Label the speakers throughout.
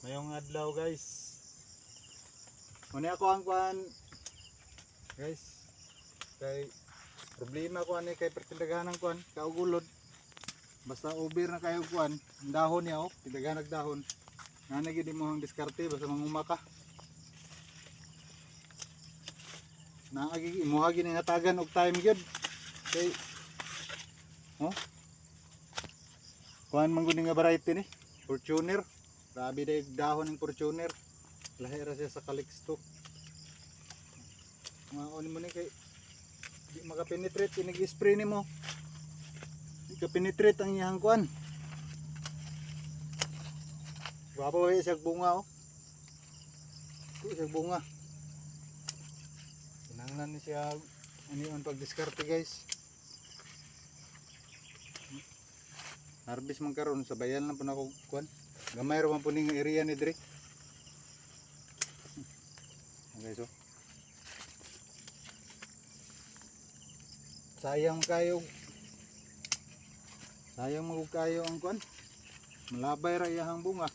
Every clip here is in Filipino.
Speaker 1: Mayong adlaw guys. Muna ako ang kuan guys. Kay problema ko ani kay pertindagahan ng kuan kaugulod. Basta ubir na kayo kuan, ang dahon niya oh, tindaganag dahon. Nana gid mo ang diskarte basta mangumaka. Naagi imuha gid nga tagan og time gyud. Kay oh. Kuan man gud nga variety ni, Fortuner. Grabe day dahon ng Fortuner. Lahi ra siya sa Calixto. Maon mo ni kay di makapenetrate inig-spray nimo. Di ka penetrate ang iyang kuan. Guwapo ba siya bunga oh. Ito siya bunga. Kinahanglan ni siya anion pag diskarte guys. Harvest man karon sa bayan lang po na ako kuan. Gamay ra man po ning area ni dire. Okay so. Sayang kayo. Sayang mo kayo ang kuan. Malabay ra iyang bunga.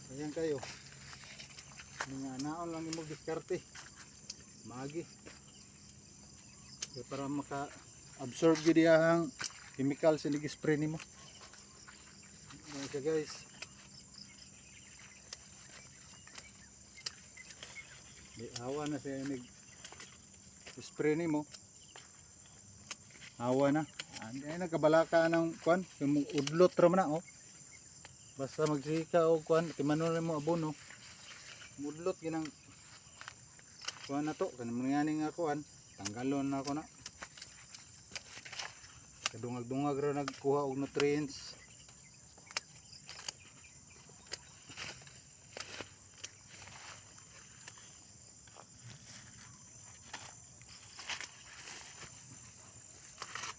Speaker 1: Sayang kayo. Nga naon lang nimo diskarte. Magi. Para maka absorb gid ang chemical sa nag-spray nimo. Okay guys. Di awa na siya nag-spray nimo. Awa na. Ay nagkabalaka ng kuan, udlot ra man na oh. Basta magsika og kuan, timanon mo abono. Udlot ginang kuan na to, kanang ngani nga kuan, tanggalon na ako na. Kadungag-dungag ra nagkuha og nutrients.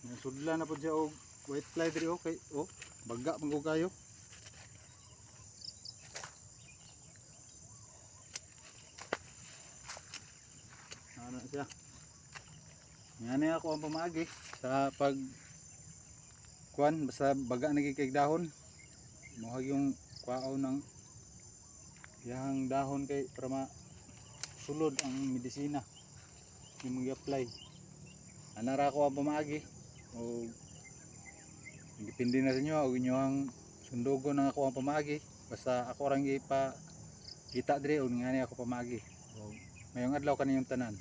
Speaker 1: Nasudla na po siya og white fly diri okay. Oh, baga man ko kayo. Ano siya? Ngani ako ang pamagi sa pag kuan basta baga nagikig dahon. Mohag yung kuaw ng yang dahon kay para sulod ang medisina imong i-apply. Anara ko ang pamagi o depende na sa inyo og inyong sundugon ng ako ang pamagi basta ako rang ipa kita dire og ngani ako pamagi. Mayong adlaw kaniyong tanan.